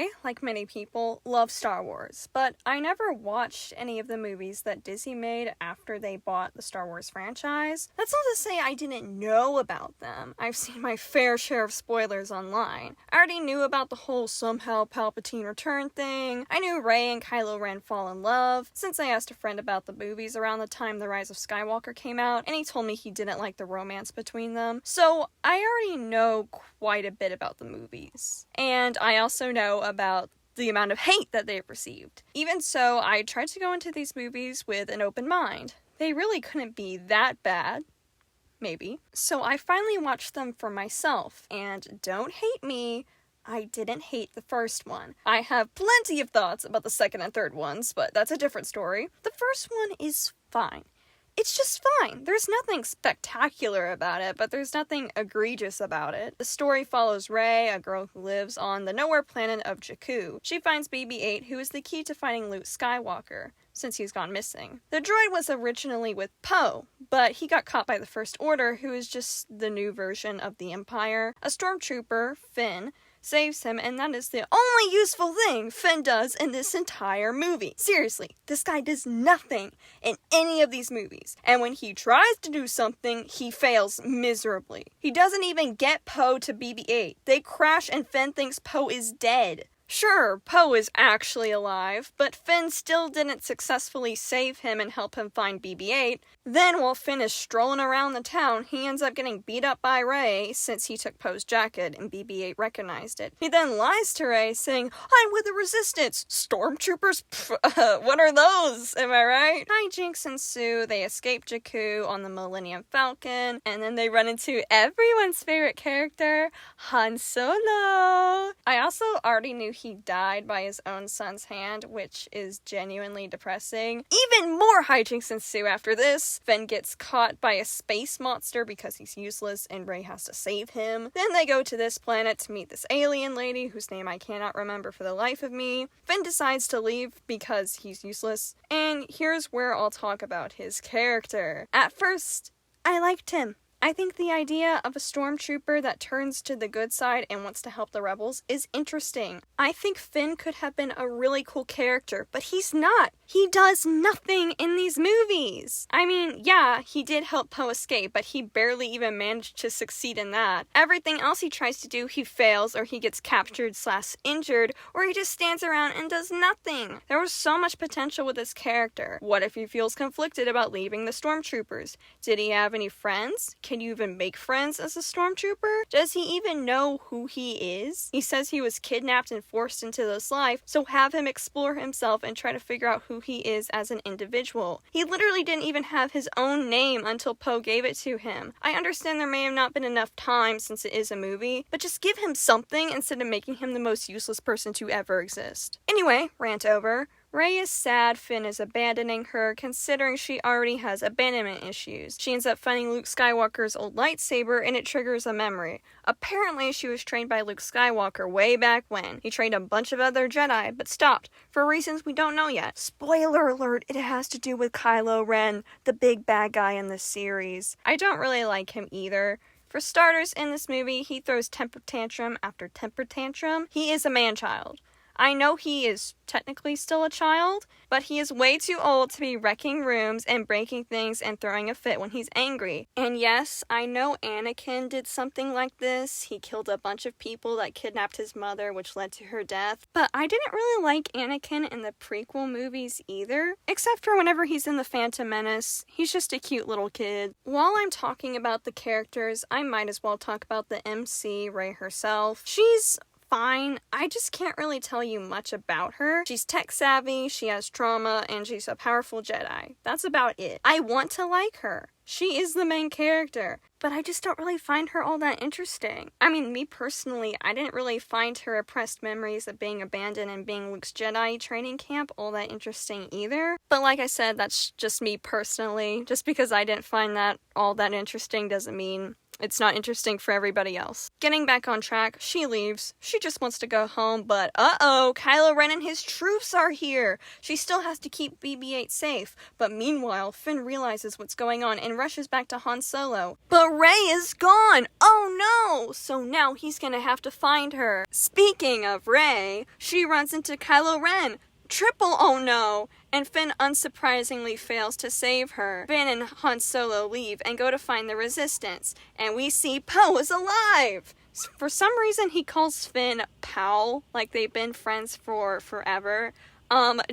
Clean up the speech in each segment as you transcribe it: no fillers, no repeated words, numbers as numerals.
I, like many people, love Star Wars, but I never watched any of the movies that Disney made after they bought the Star Wars franchise. That's not to say I didn't know about them. I've seen my fair share of spoilers online. I already knew about the whole somehow Palpatine return thing. I knew Rey and Kylo Ren fall in love, since I asked a friend about the movies around the time The Rise of Skywalker came out, and he told me he didn't like the romance between them. So I already know quite a bit about the movies. And I also know about the amount of hate that they've received. Even so, I tried to go into these movies with an open mind. They really couldn't be that bad. Maybe. So I finally watched them for myself, and don't hate me, I didn't hate the first one. I have plenty of thoughts about the second and third ones, but that's a different story. The first one is fine. It's just fine. There's nothing spectacular about it, but there's nothing egregious about it. The story follows Rey, a girl who lives on the nowhere planet of Jakku. She finds BB-8, who is the key to finding Luke Skywalker, since he's gone missing. The droid was originally with Poe, but he got caught by the First Order, who is just the new version of the Empire. A stormtrooper, Finn, saves him, and that is the only useful thing Finn does in this entire movie. Seriously, this guy does nothing in any of these movies, and when he tries to do something, he fails miserably. He doesn't even get Poe to BB-8. They crash and Finn thinks Poe is dead. Sure, Poe is actually alive, but Finn still didn't successfully save him and help him find BB-8. Then, while Finn is strolling around the town, he ends up getting beat up by Rey since he took Poe's jacket and BB-8 recognized it. He then lies to Rey, saying, "I'm with the Resistance." Stormtroopers? Pff, what are those? Am I right? Hijinks ensue. They escape Jakku on the Millennium Falcon, and then they run into everyone's favorite character, Han Solo. I also already knew he died by his own son's hand, which is genuinely depressing. Even more hijinks ensue after this. Finn gets caught by a space monster because he's useless and Rey has to save him. Then they go to this planet to meet this alien lady whose name I cannot remember for the life of me. Finn decides to leave because he's useless. And here's where I'll talk about his character. At first, I liked him. I think the idea of a stormtrooper that turns to the good side and wants to help the rebels is interesting. I think Finn could have been a really cool character, but he's not. He does nothing in these movies. I mean, yeah, he did help Poe escape, but he barely even managed to succeed in that. Everything else he tries to do, he fails, or he gets captured/injured, or he just stands around and does nothing. There was so much potential with this character. What if he feels conflicted about leaving the stormtroopers? Did he have any friends? Can you even make friends as a stormtrooper? Does he even know who he is? He says he was kidnapped and forced into this life, so have him explore himself and try to figure out who he is as an individual. He literally didn't even have his own name until Poe gave it to him. I understand there may have not been enough time since it is a movie, but just give him something instead of making him the most useless person to ever exist. Anyway, rant over. Rey is sad Finn is abandoning her, considering she already has abandonment issues. She ends up finding Luke Skywalker's old lightsaber, and it triggers a memory. Apparently, she was trained by Luke Skywalker way back when. He trained a bunch of other Jedi, but stopped, for reasons we don't know yet. Spoiler alert, it has to do with Kylo Ren, the big bad guy in this series. I don't really like him either. For starters, in this movie, he throws temper tantrum after temper tantrum. He is a man-child. I know he is technically still a child, but he is way too old to be wrecking rooms and breaking things and throwing a fit when he's angry. And yes, I know Anakin did something like this. He killed a bunch of people that kidnapped his mother, which led to her death. But I didn't really like Anakin in the prequel movies either, except for whenever he's in The Phantom Menace. He's just a cute little kid. While I'm talking about the characters, I might as well talk about the MC, Rey herself. She's fine. I just can't really tell you much about her. She's tech savvy, she has trauma, and she's a powerful Jedi. That's about it. I want to like her. She is the main character, but I just don't really find her all that interesting. I mean, me personally, I didn't really find her repressed memories of being abandoned and being Luke's Jedi training camp all that interesting either. But like I said, that's just me personally. Just because I didn't find that all that interesting doesn't mean it's not interesting for everybody else. Getting back on track, she leaves. She just wants to go home, but Kylo Ren and his troops are here. She still has to keep BB-8 safe, but meanwhile, Finn realizes what's going on and rushes back to Han Solo. But Rey is gone! Oh no! So now he's gonna have to find her. Speaking of Rey, she runs into Kylo Ren. Triple oh no! And Finn unsurprisingly fails to save her. Finn and Han Solo leave and go to find the Resistance, and we see Poe is alive! For some reason he calls Finn pal, like they've been friends for forever.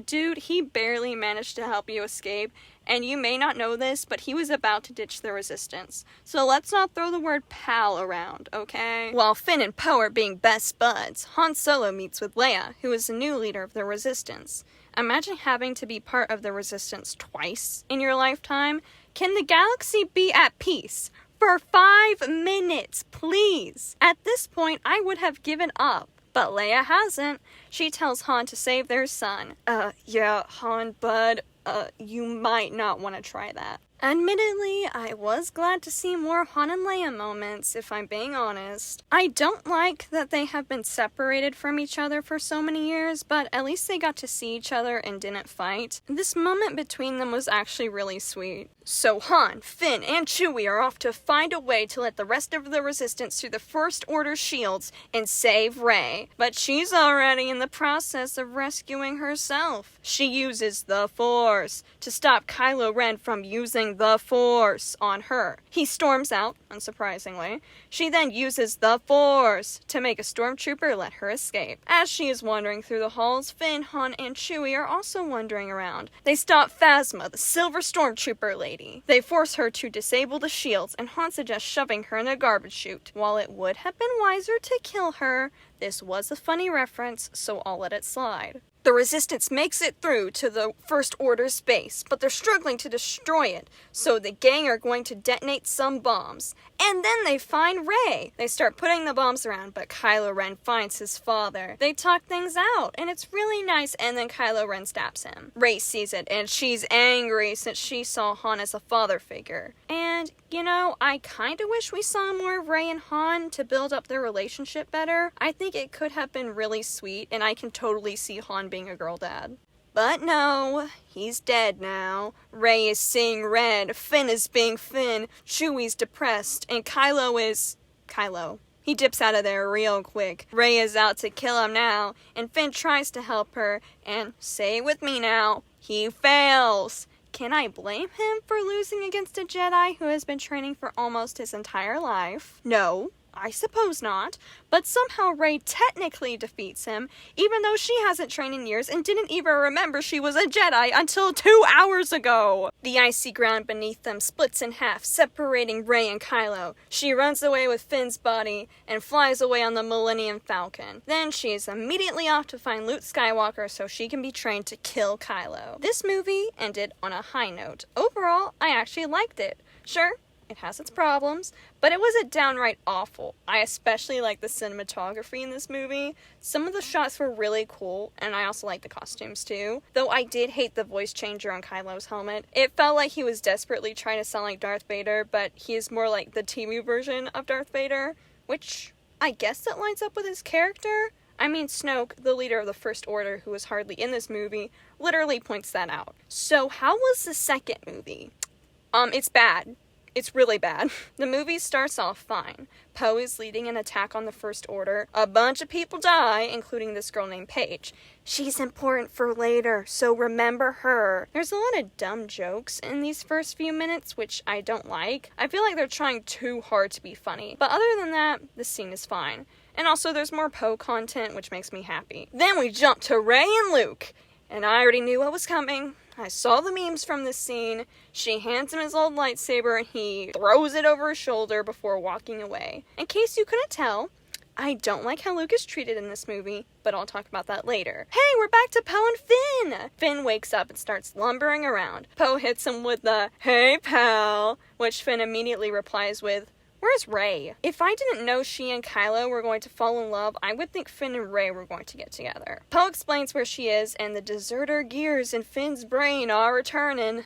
Dude, he barely managed to help you escape, and you may not know this, but he was about to ditch the Resistance. So let's not throw the word pal around, okay? While Finn and Poe are being best buds, Han Solo meets with Leia, who is the new leader of the Resistance. Imagine having to be part of the Resistance twice in your lifetime. Can the galaxy be at peace? For 5 minutes, please! At this point, I would have given up. But Leia hasn't. She tells Han to save their son. Yeah, Han, bud, you might not want to try that. Admittedly, I was glad to see more Han and Leia moments, if I'm being honest. I don't like that they have been separated from each other for so many years, but at least they got to see each other and didn't fight. This moment between them was actually really sweet. So Han, Finn, and Chewie are off to find a way to let the rest of the Resistance through the First Order shields and save Rey. But she's already in the process of rescuing herself. She uses the Force to stop Kylo Ren from using the Force on her. He storms out, unsurprisingly. She then uses the Force to make a stormtrooper let her escape. As she is wandering through the halls, Finn, Han, and Chewie are also wandering around. They stop Phasma, the silver stormtrooper lady. They force her to disable the shields, and Han suggests shoving her in a garbage chute. While it would have been wiser to kill her, this was a funny reference, so I'll let it slide. The Resistance makes it through to the First Order's base, but they're struggling to destroy it, so the gang are going to detonate some bombs. And then they find Rey. They start putting the bombs around, but Kylo Ren finds his father. They talk things out, and it's really nice, and then Kylo Ren stabs him. Rey sees it, and she's angry since she saw Han as a father figure. And, you know, I kinda wish we saw more of Rey and Han to build up their relationship better. I think it could have been really sweet, and I can totally see Han being a girl dad. But no, he's dead now. Rey is seeing red, Finn is being Finn, Chewie's depressed, and Kylo is... Kylo. He dips out of there real quick. Rey is out to kill him now, and Finn tries to help her, and say it with me now, he fails. Can I blame him for losing against a Jedi who has been training for almost his entire life? No. I suppose not, but somehow Rey technically defeats him, even though she hasn't trained in years and didn't even remember she was a Jedi until 2 hours ago. The icy ground beneath them splits in half, separating Rey and Kylo. She runs away with Finn's body and flies away on the Millennium Falcon. Then she is immediately off to find Luke Skywalker so she can be trained to kill Kylo. This movie ended on a high note. Overall, I actually liked it. Sure, it has its problems, but it wasn't downright awful. I especially like the cinematography in this movie. Some of the shots were really cool, and I also like the costumes too. Though I did hate the voice changer on Kylo's helmet. It felt like he was desperately trying to sound like Darth Vader, but he is more like the TV version of Darth Vader, which I guess that lines up with his character. I mean, Snoke, the leader of the First Order, who was hardly in this movie, literally points that out. So how was the second movie? It's bad. It's really bad. The movie starts off fine. Poe is leading an attack on the First Order. A bunch of people die, including this girl named Paige. She's important for later, so remember her. There's a lot of dumb jokes in these first few minutes, which I don't like. I feel like they're trying too hard to be funny. But other than that, the scene is fine. And also there's more Poe content, which makes me happy. Then we jump to Rey and Luke. And I already knew what was coming. I saw the memes from this scene. She hands him his old lightsaber and he throws it over his shoulder before walking away. In case you couldn't tell, I don't like how Luke is treated in this movie, but I'll talk about that later. Hey, we're back to Poe and Finn! Finn wakes up and starts lumbering around. Poe hits him with the, "Hey, pal," which Finn immediately replies with, "We're Where's Rey? If I didn't know she and Kylo were going to fall in love, I would think Finn and Rey were going to get together. Poe explains where she is, and the deserter gears in Finn's brain are returning.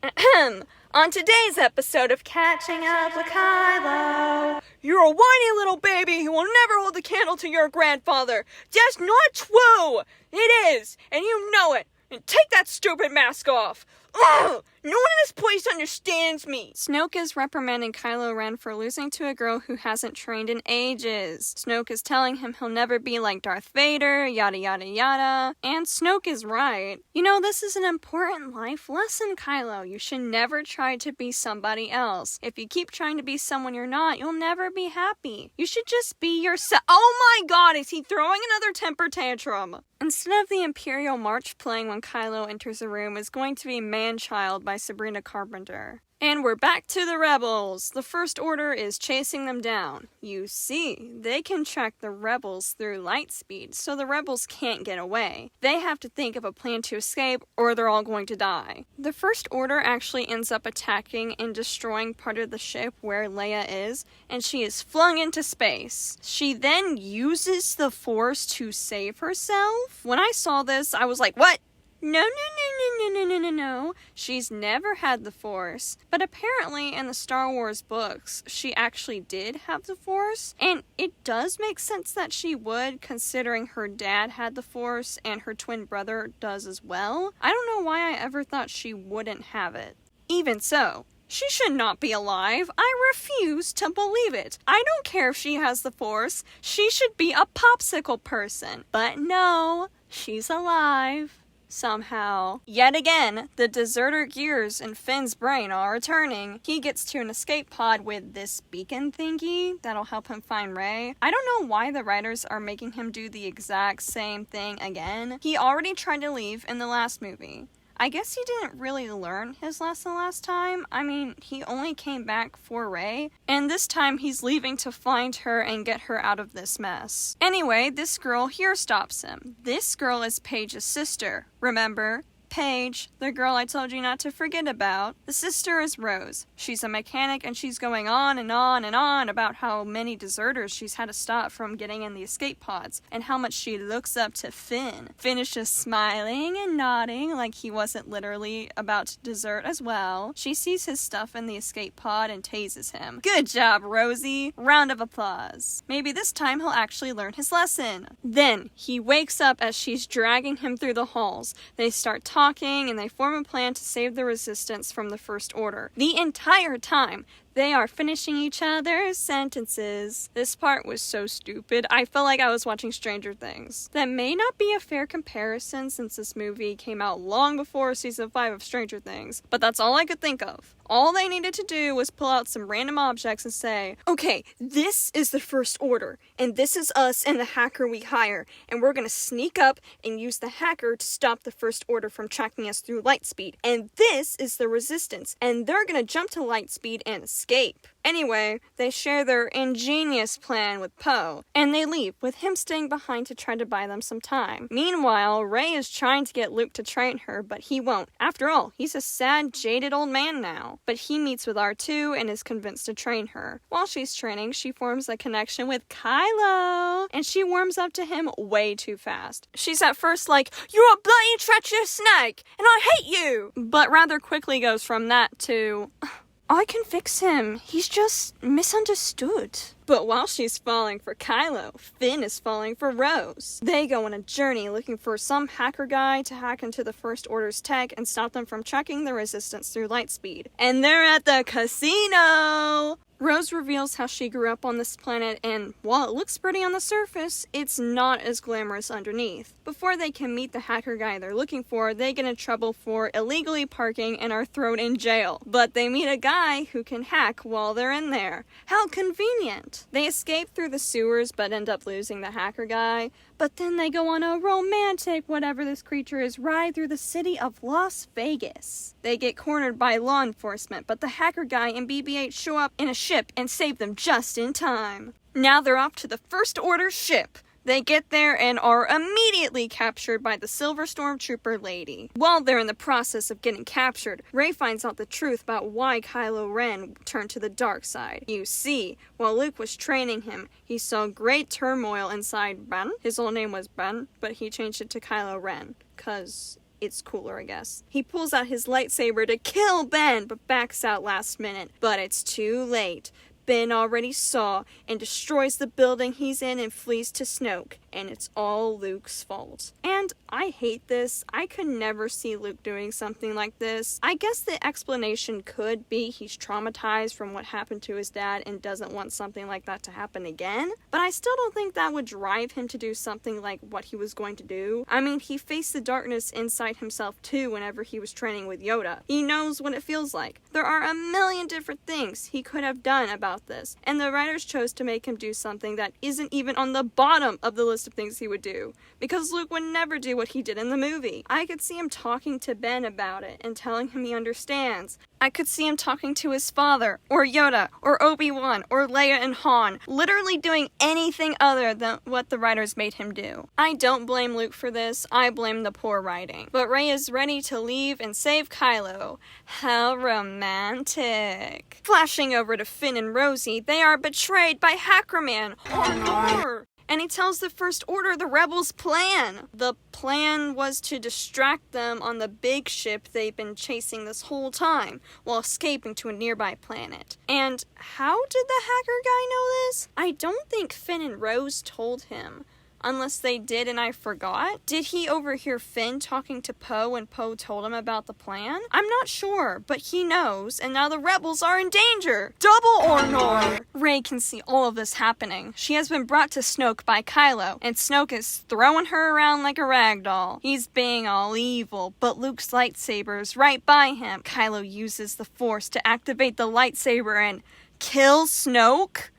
On today's episode of Catching Up with Kylo. You're a whiny little baby who will never hold the candle to your grandfather. That's not true! It is, and you know it. And take that stupid mask off. Ugh! No one in this place understands me! Snoke is reprimanding Kylo Ren for losing to a girl who hasn't trained in ages. Snoke is telling him he'll never be like Darth Vader, yada yada yada. And Snoke is right. You know, this is an important life lesson, Kylo. You should never try to be somebody else. If you keep trying to be someone you're not, you'll never be happy. You should just be yourself. Oh my god, is he throwing another temper tantrum? Instead of the Imperial March playing when Kylo enters a room, is going to be Man-Child by Sabrina Carpenter. And we're back to the rebels. The First Order is chasing them down. You see, they can track the rebels through light speed, so the rebels can't get away. They have to think of a plan to escape, or they're all going to die. The First Order actually ends up attacking and destroying part of the ship where Leia is, and she is flung into space. She then uses the Force to save herself. When I saw this, I was like, what? No. She's never had the Force. But apparently in the Star Wars books, she actually did have the Force. And it does make sense that she would, considering her dad had the Force and her twin brother does as well. I don't know why I ever thought she wouldn't have it. Even so, she should not be alive. I refuse to believe it. I don't care if she has the Force. She should be a popsicle person. But no, she's alive. Somehow. Yet again, the deserter gears in Finn's brain are returning. He gets to an escape pod with this beacon thingy that'll help him find Rey. I don't know why the writers are making him do the exact same thing again. He already tried to leave in the last movie. I guess he didn't really learn his lesson last time. I mean, he only came back for Rey, and this time he's leaving to find her and get her out of this mess. Anyway, this girl here stops him. This girl is Paige's sister. Remember? Paige, the girl I told you not to forget about. The sister is Rose. She's a mechanic and she's going on and on and on about how many deserters she's had to stop from getting in the escape pods and how much she looks up to Finn. Finn is just smiling and nodding like he wasn't literally about to desert as well. She sees his stuff in the escape pod and tases him. Good job, Rosie. Round of applause. Maybe this time he'll actually learn his lesson. Then he wakes up as she's dragging him through the halls. They start talking and they form a plan to save the Resistance from the First Order. The entire time, they are finishing each other's sentences. This part was so stupid. I felt like I was watching Stranger Things. That may not be a fair comparison since this movie came out long before season 5 of Stranger Things, but that's all I could think of. All they needed to do was pull out some random objects and say, okay, this is the First Order, and this is us and the hacker we hire, and we're gonna sneak up and use the hacker to stop the First Order from tracking us through lightspeed, and this is the Resistance, and they're gonna jump to lightspeed and escape. Anyway, they share their ingenious plan with Poe, and they leave, with him staying behind to try to buy them some time. Meanwhile, Rey is trying to get Luke to train her, but he won't. After all, he's a sad, jaded old man now. But he meets with R2 and is convinced to train her. While she's training, she forms a connection with Kylo, and she warms up to him way too fast. She's at first like, "You're a bloody treacherous snake, and I hate you!" But rather quickly goes from that to, I can fix him. He's just misunderstood. But while she's falling for Kylo, Finn is falling for Rose. They go on a journey looking for some hacker guy to hack into the First Order's tech and stop them from tracking the Resistance through lightspeed. And they're at the casino! Rose reveals how she grew up on this planet, and while it looks pretty on the surface, it's not as glamorous underneath. Before they can meet the hacker guy they're looking for, they get in trouble for illegally parking and are thrown in jail. But they meet a guy who can hack while they're in there. How convenient! They escape through the sewers but end up losing the hacker guy. But then they go on a romantic, whatever this creature is, ride through the city of Las Vegas. They get cornered by law enforcement, but the hacker guy and BB-8 show up in a ship and save them just in time. Now they're off to the First Order ship. They get there and are immediately captured by the Silver Stormtrooper lady. While they're in the process of getting captured, Rey finds out the truth about why Kylo Ren turned to the dark side. You see, while Luke was training him, he saw great turmoil inside Ben. His old name was Ben, but he changed it to Kylo Ren, 'cause it's cooler, I guess. He pulls out his lightsaber to kill Ben, but backs out last minute. But it's too late. Ben already saw and destroys the building he's in and flees to Snoke. And it's all Luke's fault. And I hate this. I could never see Luke doing something like this. I guess the explanation could be he's traumatized from what happened to his dad and doesn't want something like that to happen again. But I still don't think that would drive him to do something like what he was going to do. I mean, he faced the darkness inside himself too whenever he was training with Yoda. He knows what it feels like. There are a million different things he could have done about this. And the writers chose to make him do something that isn't even on the bottom of the list of things he would do, because Luke would never do what he did in the movie. I could see him talking to Ben about it and telling him he understands. I could see him talking to his father, or Yoda, or Obi-Wan, or Leia and Han, literally doing anything other than what the writers made him do. I don't blame Luke for this, I blame the poor writing. But Rey is ready to leave and save Kylo. How romantic. Flashing over to Finn and Rosie, they are betrayed by Hackerman. Oh no! And he tells the First Order the rebels' plan. The plan was to distract them on the big ship they've been chasing this whole time, while escaping to a nearby planet. And how did the hacker guy know this? I don't think Finn and Rose told him. Unless they did and I forgot? Did he overhear Finn talking to Poe and Poe told him about the plan? I'm not sure, but he knows, and now the rebels are in danger! Double Ornor! Rey can see all of this happening. She has been brought to Snoke by Kylo, and Snoke is throwing her around like a rag doll. He's being all evil, but Luke's lightsaber is right by him. Kylo uses the Force to activate the lightsaber and kill Snoke?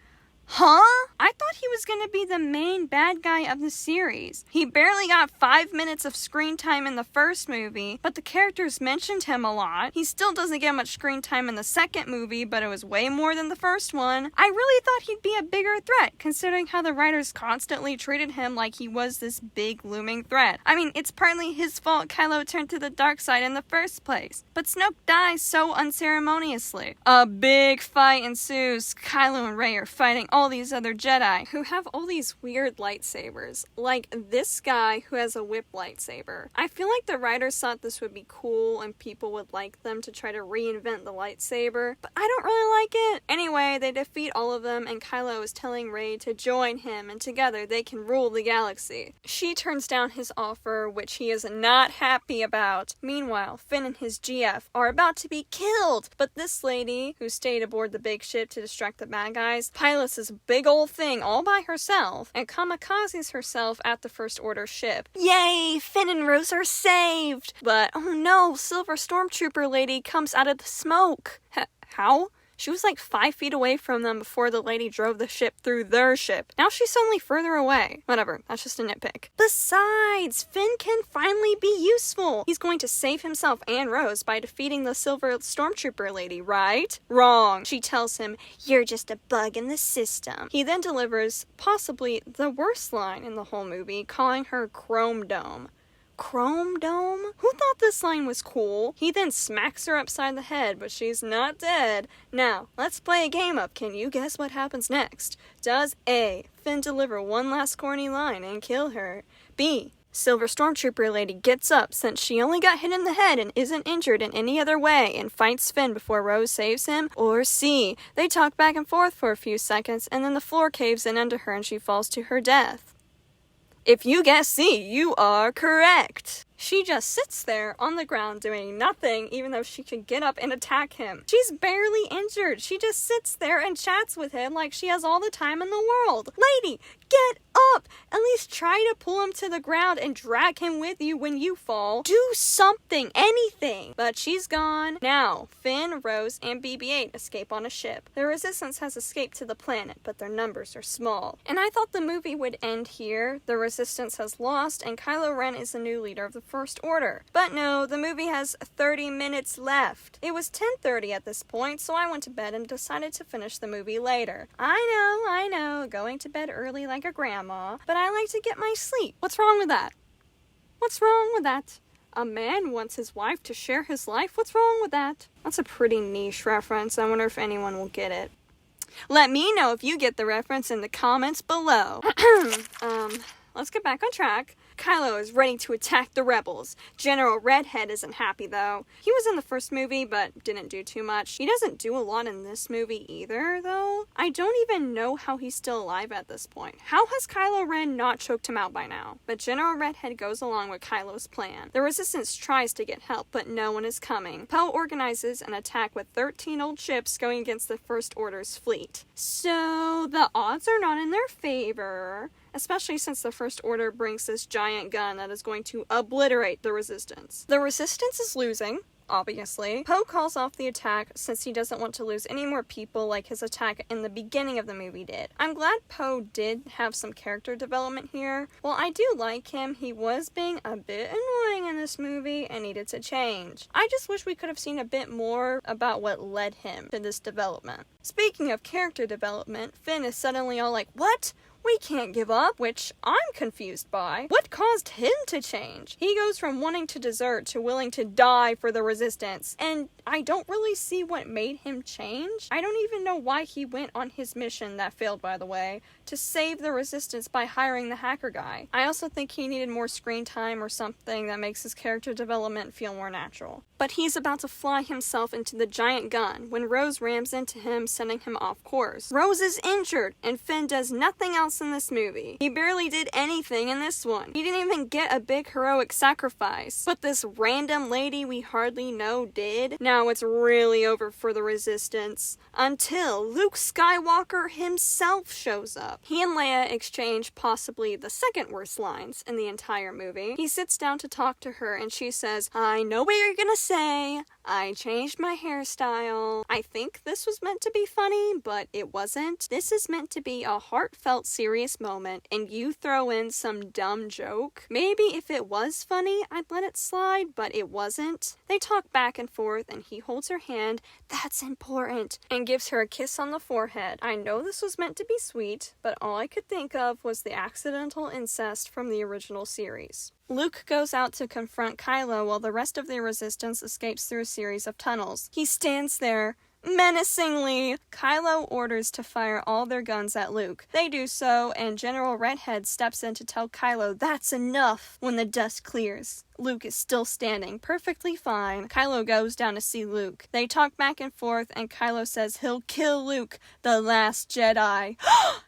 Huh? I thought he was gonna be the main bad guy of the series. He barely got 5 minutes of screen time in the first movie, but the characters mentioned him a lot. He still doesn't get much screen time in the second movie, but it was way more than the first one. I really thought he'd be a bigger threat, considering how the writers constantly treated him like he was this big looming threat. I mean, it's partly his fault Kylo turned to the dark side in the first place, but Snoke dies so unceremoniously. A big fight ensues. Kylo and Rey are fighting all these other Jedi who have all these weird lightsabers, like this guy who has a whip lightsaber. I feel like the writers thought this would be cool and people would like them to try to reinvent the lightsaber, but I don't really like it. Anyway, they defeat all of them and Kylo is telling Rey to join him and together they can rule the galaxy. She turns down his offer, which he is not happy about. Meanwhile, Finn and his GF are about to be killed, but this lady, who stayed aboard the big ship to distract the bad guys, pilots this big old thing all by herself and kamikazes herself at the First Order ship. Yay! Finn and Rose are saved! But oh no, Silver Stormtrooper lady comes out of the smoke. How? She was like 5 feet away from them before the lady drove the ship through their ship. Now she's suddenly further away. Whatever, that's just a nitpick. Besides, Finn can finally be useful. He's going to save himself and Rose by defeating the Silver Stormtrooper lady, right? Wrong. She tells him, "You're just a bug in the system." He then delivers possibly the worst line in the whole movie, calling her Chrome Dome. Chrome Dome? Who thought this line was cool? He then smacks her upside the head, but she's not dead. Now, let's play a game of can you guess what happens next? Does A, Finn deliver one last corny line and kill her? B, Silver Stormtrooper lady gets up since she only got hit in the head and isn't injured in any other way and fights Finn before Rose saves him? Or C, they talk back and forth for a few seconds and then the floor caves in under her and she falls to her death? If you guess C, you are correct. She just sits there on the ground doing nothing even though she could get up and attack him. She's barely injured. She just sits there and chats with him like she has all the time in the world. Lady, get up! At least try to pull him to the ground and drag him with you when you fall. Do something, anything. But she's gone. Now, Finn, Rose, and BB-8 escape on a ship. The Resistance has escaped to the planet, but their numbers are small. And I thought the movie would end here. The Resistance has lost, and Kylo Ren is the new leader of the First Order. But no, the movie has 30 minutes left. It was 10:30 at this point, so I went to bed and decided to finish the movie later. I know, going to bed early like a grandma, but I like to get my sleep. What's wrong with that? What's wrong with that? A man wants his wife to share his life? What's wrong with that? That's a pretty niche reference. I wonder if anyone will get it. Let me know if you get the reference in the comments below. Let's get back on track. Kylo is ready to attack the rebels. General Redhead isn't happy though. He was in the first movie but didn't do too much. He doesn't do a lot in this movie either though. I don't even know how he's still alive at this point. How has Kylo Ren not choked him out by now? But General Redhead goes along with Kylo's plan. The Resistance tries to get help but no one is coming. Poe organizes an attack with 13 old ships going against the First Order's fleet. So the odds are not in their favor. Especially since the First Order brings this giant gun that is going to obliterate the Resistance. The Resistance is losing, obviously. Poe calls off the attack since he doesn't want to lose any more people like his attack in the beginning of the movie did. I'm glad Poe did have some character development here. While I do like him, he was being a bit annoying in this movie and needed to change. I just wish we could have seen a bit more about what led him to this development. Speaking of character development, Finn is suddenly all like, "What? We can't give up," which I'm confused by. What caused him to change? He goes from wanting to desert to willing to die for the Resistance, and I don't really see what made him change. I don't even know why he went on his mission, that failed by the way, to save the Resistance by hiring the hacker guy. I also think he needed more screen time or something that makes his character development feel more natural. But he's about to fly himself into the giant gun when Rose rams into him, sending him off course. Rose is injured, and Finn does nothing else in this movie. He barely did anything in this one. He didn't even get a big heroic sacrifice. But this random lady we hardly know did. Now it's really over for the Resistance. Until Luke Skywalker himself shows up. He and Leia exchange possibly the second worst lines in the entire movie. He sits down to talk to her and she says, "I know what you're gonna say. I changed my hairstyle." I think this was meant to be funny, but it wasn't. This is meant to be a heartfelt, serious moment, and you throw in some dumb joke. Maybe if it was funny, I'd let it slide, but it wasn't. They talk back and forth, and he holds her hand, "That's important," and gives her a kiss on the forehead. I know this was meant to be sweet, but all I could think of was the accidental incest from the original series. Luke goes out to confront Kylo while the rest of the Resistance escapes through a series of tunnels. He stands there, menacingly. Kylo orders to fire all their guns at Luke. They do so, and General Redhead steps in to tell Kylo that's enough. When the dust clears, Luke is still standing, perfectly fine. Kylo goes down to see Luke. They talk back and forth, and Kylo says he'll kill Luke, the last Jedi.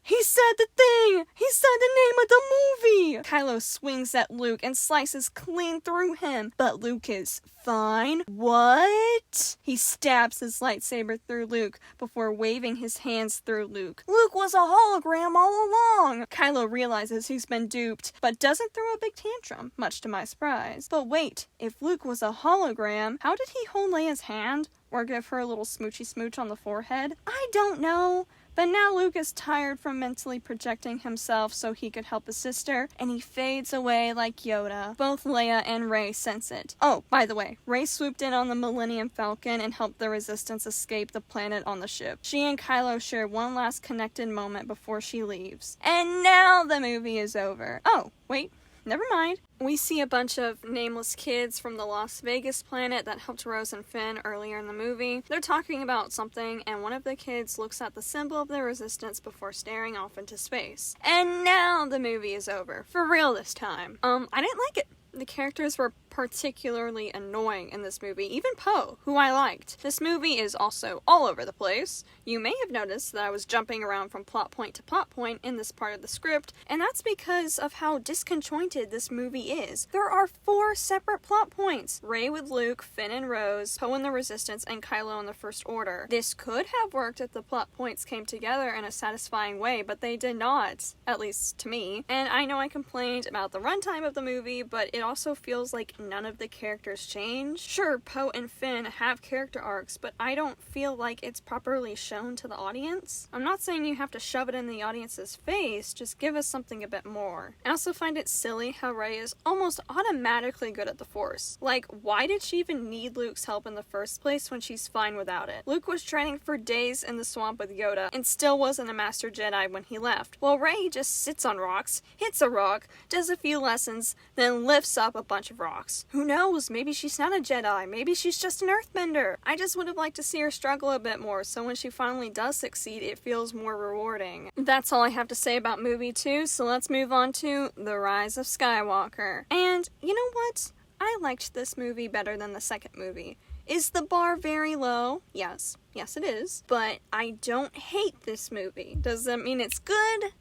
He said the thing! He said the name of the movie! Kylo swings at Luke and slices clean through him, but Luke is fine. What? He stabs his lightsaber through Luke before waving his hands through Luke. Luke was a hologram all along! Kylo realizes he's been duped, but doesn't throw a big tantrum, much to my surprise. But wait, if Luke was a hologram, how did he hold Leia's hand? Or give her a little smoochy smooch on the forehead? I don't know. But now Luke is tired from mentally projecting himself so he could help his sister, and he fades away like Yoda. Both Leia and Rey sense it. Oh, by the way, Rey swooped in on the Millennium Falcon and helped the Resistance escape the planet on the ship. She and Kylo share one last connected moment before she leaves. And now the movie is over. Oh, wait. Never mind. We see a bunch of nameless kids from the Las Vegas planet that helped Rose and Finn earlier in the movie. They're talking about something, and one of the kids looks at the symbol of the Resistance before staring off into space. And now the movie is over. For real this time. I didn't like it. The characters were particularly annoying in this movie, even Poe, who I liked. This movie is also all over the place. You may have noticed that I was jumping around from plot point to plot point in this part of the script, and that's because of how disconjointed this movie is. There are 4 separate plot points. Rey with Luke, Finn and Rose, Poe and the Resistance, and Kylo in the First Order. This could have worked if the plot points came together in a satisfying way, but they did not, at least to me. And I know I complained about the runtime of the movie, but it also feels like none of the characters change. Sure, Poe and Finn have character arcs, but I don't feel like it's properly shown to the audience. I'm not saying you have to shove it in the audience's face, just give us something a bit more. I also find it silly how Rey is almost automatically good at the Force. Like, why did she even need Luke's help in the first place when she's fine without it? Luke was training for days in the swamp with Yoda and still wasn't a Master Jedi when he left. While Rey just sits on rocks, hits a rock, does a few lessons, then lifts up a bunch of rocks. Who knows? Maybe she's not a Jedi. Maybe she's just an Earthbender. I just would have liked to see her struggle a bit more, so when she finally does succeed, it feels more rewarding. That's all I have to say about movie 2, so let's move on to The Rise of Skywalker. And you know what? I liked this movie better than the second movie. Is the bar very low? Yes. Yes, it is. But I don't hate this movie. Does that mean it's good?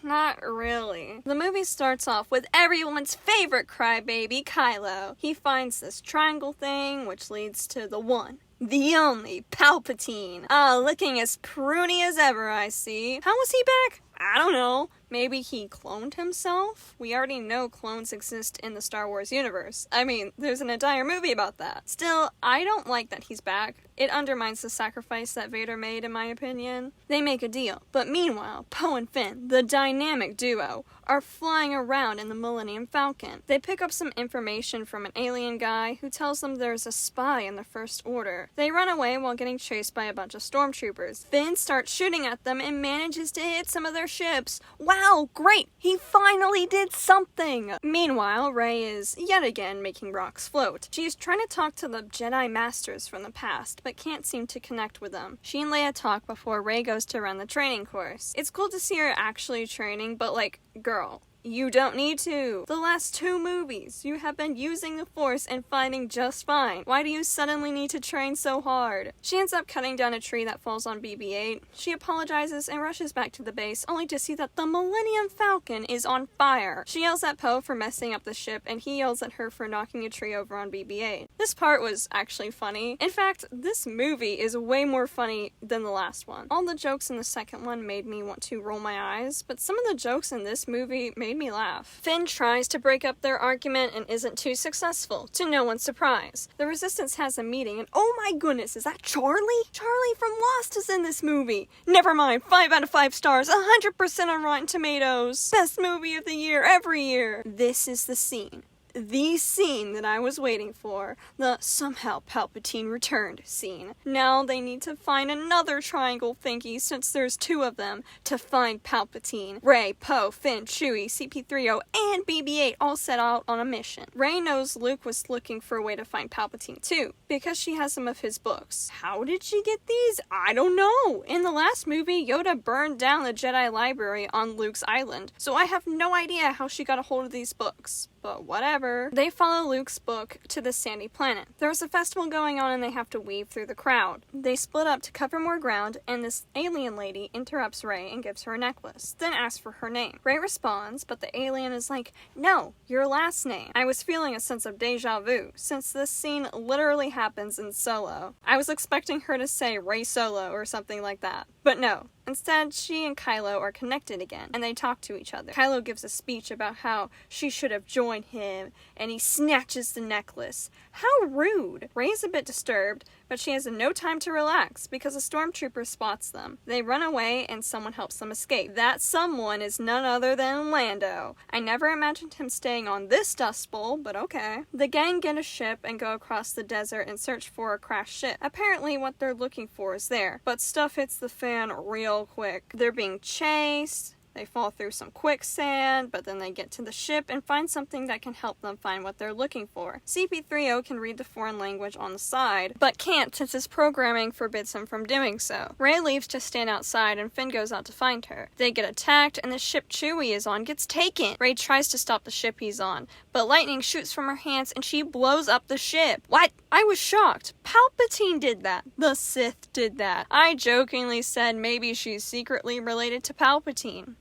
Not really. The movie starts off with everyone's favorite crybaby, Kylo. He finds this triangle thing, which leads to the one, the only Palpatine. Looking as pruny as ever, I see. How was he back? I don't know. Maybe he cloned himself? We already know clones exist in the Star Wars universe. I mean, there's an entire movie about that. Still, I don't like that he's back. It undermines the sacrifice that Vader made, in my opinion. They make a deal, but meanwhile, Poe and Finn, the dynamic duo, are flying around in the Millennium Falcon. They pick up some information from an alien guy who tells them there's a spy in the First Order. They run away while getting chased by a bunch of stormtroopers. Finn starts shooting at them and manages to hit some of their ships. Wow, great! He finally did something! Meanwhile, Rey is yet again making rocks float. She's trying to talk to the Jedi Masters from the past, but can't seem to connect with them. She and Leia talk before Rey goes to run the training course. It's cool to see her actually training, but like, girl, you don't need to. The last 2 movies, you have been using the Force and fighting just fine. Why do you suddenly need to train so hard? She ends up cutting down a tree that falls on BB-8. She apologizes and rushes back to the base, only to see that the Millennium Falcon is on fire. She yells at Poe for messing up the ship, and he yells at her for knocking a tree over on BB-8. This part was actually funny. In fact, this movie is way more funny than the last one. All the jokes in the second one made me want to roll my eyes, but some of the jokes in this movie made me laugh. Finn tries to break up their argument and isn't too successful, to no one's surprise. The Resistance has a meeting and oh my goodness, is that Charlie? Charlie from Lost is in this movie. Never mind, 5 out of 5 stars, 100% on Rotten Tomatoes. Best movie of the year, every year. This is the scene. The scene that I was waiting for, the somehow Palpatine returned scene. Now they need to find another triangle thingy since there's 2 of them to find Palpatine. Rey, Poe, Finn, Chewie, CP3O, and BB-8 all set out on a mission. Rey knows Luke was looking for a way to find Palpatine too, because she has some of his books. How did she get these? I don't know. In the last movie, Yoda burned down the Jedi library on Luke's island, so I have no idea how she got a hold of these books. But whatever. They follow Luke's book to the sandy planet. There's a festival going on and they have to weave through the crowd. They split up to cover more ground, and this alien lady interrupts Rey and gives her a necklace, then asks for her name. Rey responds, but the alien is like, no, your last name. I was feeling a sense of deja vu, since this scene literally happens in Solo. I was expecting her to say Rey Solo or something like that, but no. Instead, she and Kylo are connected again, and they talk to each other. Kylo gives a speech about how she should have joined him, and he snatches the necklace. How rude! Rey's a bit disturbed, but she has no time to relax because a stormtrooper spots them. They run away, and someone helps them escape. That someone is none other than Lando. I never imagined him staying on this Dust Bowl, but okay. The gang get a ship and go across the desert and search for a crashed ship. Apparently what they're looking for is there, but stuff hits the fan real quick. They're being chased. They fall through some quicksand, but then they get to the ship and find something that can help them find what they're looking for. CP3O can read the foreign language on the side, but can't since his programming forbids him from doing so. Rey leaves to stand outside and Finn goes out to find her. They get attacked and the ship Chewie is on gets taken. Rey tries to stop the ship he's on, but lightning shoots from her hands and she blows up the ship. What? I was shocked. Palpatine did that. The Sith did that. I jokingly said maybe she's secretly related to Palpatine.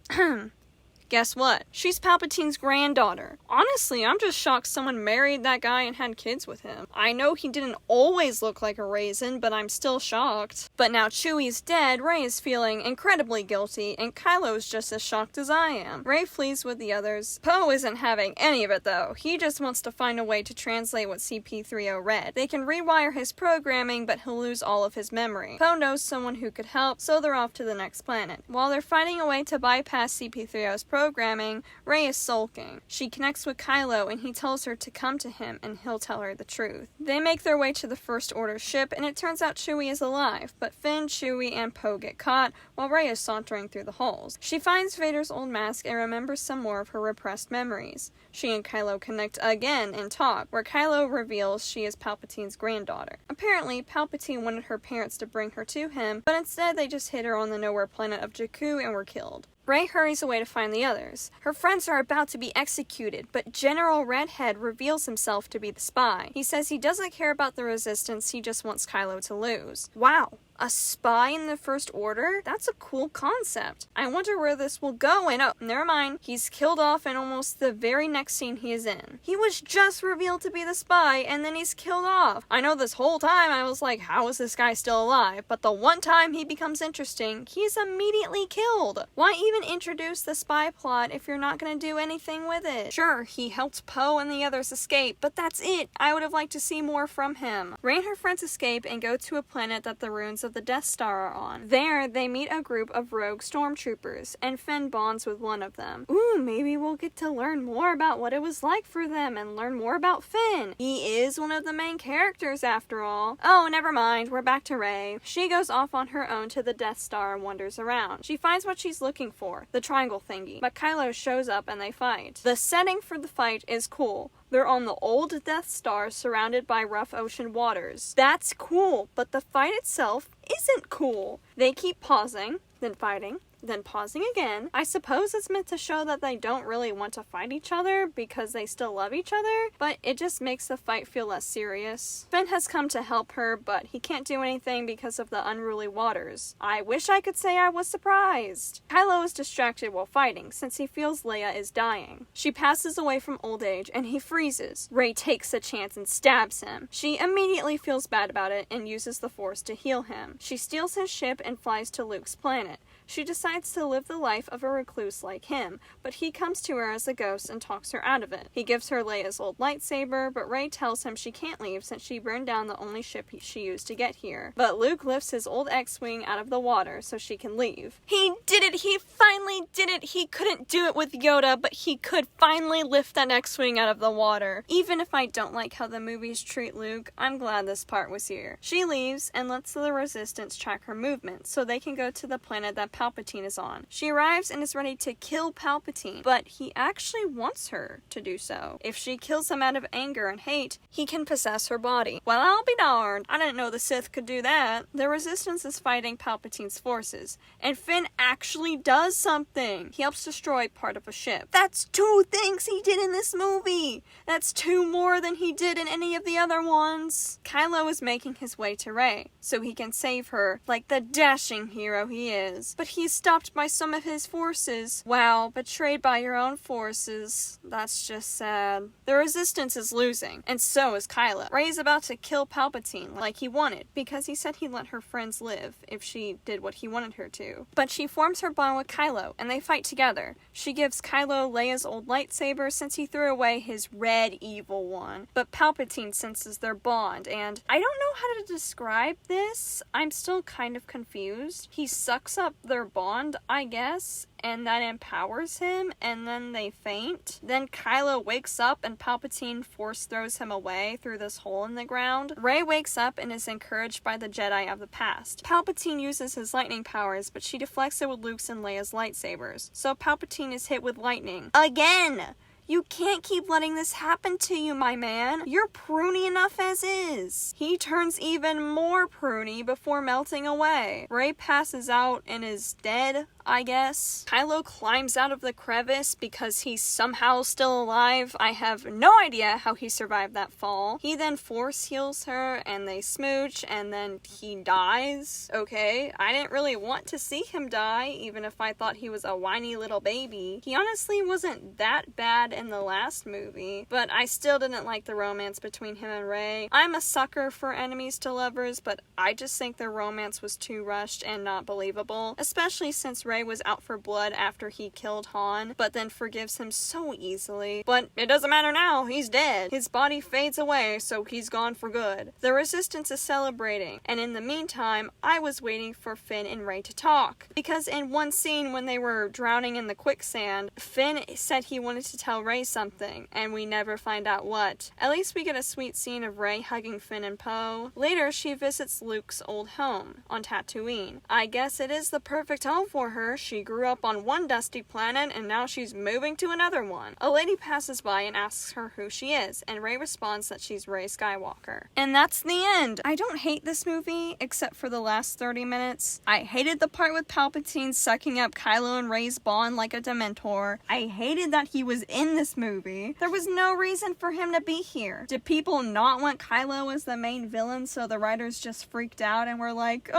Guess what? She's Palpatine's granddaughter. Honestly, I'm just shocked someone married that guy and had kids with him. I know he didn't always look like a raisin, but I'm still shocked. But now Chewie's dead, Rey is feeling incredibly guilty, and Kylo's just as shocked as I am. Rey flees with the others. Poe isn't having any of it though. He just wants to find a way to translate what CP-30 read. They can rewire his programming, but he'll lose all of his memory. Poe knows someone who could help, so they're off to the next planet. While they're fighting a way to bypass CP-30's programming, Rey is sulking. She connects with Kylo and he tells her to come to him and he'll tell her the truth. They make their way to the First Order ship and it turns out Chewie is alive, but Finn, Chewie, and Poe get caught while Rey is sauntering through the halls. She finds Vader's old mask and remembers some more of her repressed memories. She and Kylo connect again and talk, where Kylo reveals she is Palpatine's granddaughter. Apparently, Palpatine wanted her parents to bring her to him, but instead they just hid her on the nowhere planet of Jakku and were killed. Rey hurries away to find the others. Her friends are about to be executed, but General Redhead reveals himself to be the spy. He says he doesn't care about the Resistance, he just wants Kylo to lose. Wow! A spy in the First Order? That's a cool concept. I wonder where this will go, and oh, never mind. He's killed off in almost the very next scene he is in. He was just revealed to be the spy, and then he's killed off. I know this whole time I was like, how is this guy still alive? But the one time he becomes interesting, he's immediately killed. Why even introduce the spy plot if you're not going to do anything with it? Sure, he helped Poe and the others escape, but that's it. I would have liked to see more from him. Rey and her friends escape and go to a planet that the ruins of the Death Star are on. There, they meet a group of rogue stormtroopers, and Finn bonds with one of them. Ooh, maybe we'll get to learn more about what it was like for them and learn more about Finn. He is one of the main characters after all. Oh, never mind, we're back to Rey. She goes off on her own to the Death Star and wanders around. She finds what she's looking for, the triangle thingy, but Kylo shows up and they fight. The setting for the fight is cool. They're on the old Death Star surrounded by rough ocean waters. That's cool, but the fight itself isn't cool. They keep pausing, then fighting, then pausing again. I suppose it's meant to show that they don't really want to fight each other because they still love each other, but it just makes the fight feel less serious. Finn has come to help her, but he can't do anything because of the unruly waters. I wish I could say I was surprised. Kylo is distracted while fighting since he feels Leia is dying. She passes away from old age and he freezes. Rey takes a chance and stabs him. She immediately feels bad about it and uses the Force to heal him. She steals his ship and flies to Luke's planet. She decides to live the life of a recluse like him, but he comes to her as a ghost and talks her out of it. He gives her Leia's old lightsaber, but Rey tells him she can't leave since she burned down the only ship she used to get here. But Luke lifts his old X-Wing out of the water so she can leave. He did it! He finally did it! He couldn't do it with Yoda, but he could finally lift that X-Wing out of the water. Even if I don't like how the movies treat Luke, I'm glad this part was here. She leaves and lets the Resistance track her movements so they can go to the planet that Palpatine is on. She arrives and is ready to kill Palpatine, but he actually wants her to do so. If she kills him out of anger and hate, he can possess her body. Well, I'll be darned. I didn't know the Sith could do that. The Resistance is fighting Palpatine's forces, and Finn actually does something. He helps destroy part of a ship. That's 2 things he did in this movie! That's 2 more than he did in any of the other ones. Kylo is making his way to Rey, so he can save her like the dashing hero he is. But he's stopped by some of his forces. Wow, betrayed by your own forces. That's just sad. The Resistance is losing, and so is Kylo. Rey is about to kill Palpatine like he wanted, because he said he'd let her friends live if she did what he wanted her to. But she forms her bond with Kylo, and they fight together. She gives Kylo Leia's old lightsaber since he threw away his red evil one. But Palpatine senses their bond, and I don't know how to describe this. I'm still kind of confused. He sucks up their bond, I guess, and that empowers him, and then they faint. Then Kylo wakes up and Palpatine force throws him away through this hole in the ground. Rey wakes up and is encouraged by the Jedi of the past. Palpatine uses his lightning powers, but she deflects it with Luke's and Leia's lightsabers. So Palpatine is hit with lightning. Again! You can't keep letting this happen to you, my man. You're pruny enough as is. He turns even more pruny before melting away. Rey passes out and is dead. I guess. Kylo climbs out of the crevice because he's somehow still alive. I have no idea how he survived that fall. He then force heals her and they smooch and then he dies. Okay, I didn't really want to see him die, even if I thought he was a whiny little baby. He honestly wasn't that bad in the last movie, but I still didn't like the romance between him and Rey. I'm a sucker for enemies to lovers, but I just think their romance was too rushed and not believable, especially since Rey was out for blood after he killed Han, but then forgives him so easily. But it doesn't matter now, he's dead. His body fades away, so he's gone for good. The Resistance is celebrating, and in the meantime, I was waiting for Finn and Rey to talk. Because in one scene when they were drowning in the quicksand, Finn said he wanted to tell Rey something, and we never find out what. At least we get a sweet scene of Rey hugging Finn and Poe. Later, she visits Luke's old home on Tatooine. I guess it is the perfect home for her. She grew up on one dusty planet and now she's moving to another one. A lady passes by and asks her who she is, and Rey responds that she's Rey Skywalker. And that's the end. I don't hate this movie except for the last 30 minutes. I hated the part with Palpatine sucking up Kylo and Rey's bond like a Dementor. I hated that he was in this movie. There was no reason for him to be here. Did people not want Kylo as the main villain, so the writers just freaked out and were like,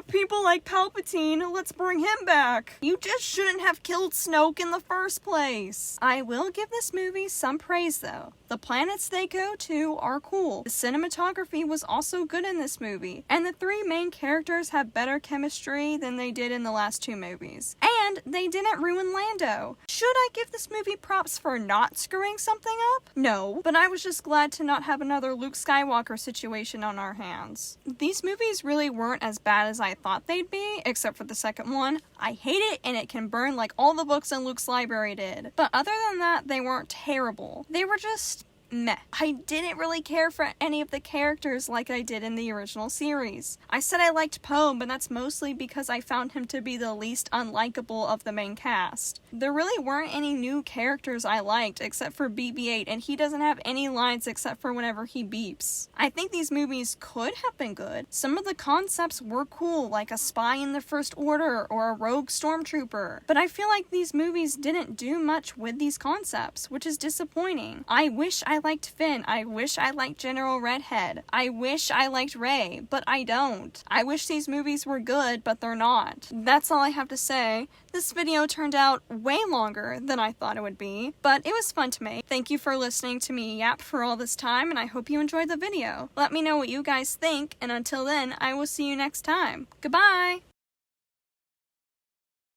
people like Palpatine, let's bring him back. You just shouldn't have killed Snoke in the first place. I will give this movie some praise though. The planets they go to are cool. The cinematography was also good in this movie, and the three main characters have better chemistry than they did in the last two movies. And they didn't ruin Lando. Should I give this movie props for not screwing something up? No, but I was just glad to not have another Luke Skywalker situation on our hands. These movies really weren't as bad as I thought they'd be, except for the second one. I hate it and it can burn like all the books in Luke's library did. But other than that, they weren't terrible. They were just meh. I didn't really care for any of the characters like I did in the original series. I said I liked Poe, but that's mostly because I found him to be the least unlikable of the main cast. There really weren't any new characters I liked except for BB-8, and he doesn't have any lines except for whenever he beeps. I think these movies could have been good. Some of the concepts were cool, like a spy in the First Order or a rogue stormtrooper, but I feel like these movies didn't do much with these concepts, which is disappointing. I wish I liked Finn. I wish I liked General Redhead. I wish I liked Rey, but I don't. I wish these movies were good, but they're not. That's all I have to say. This video turned out way longer than I thought it would be, but it was fun to make. Thank you for listening to me yap for all this time, and I hope you enjoyed the video. Let me know what you guys think, and until then, I will see you next time. Goodbye!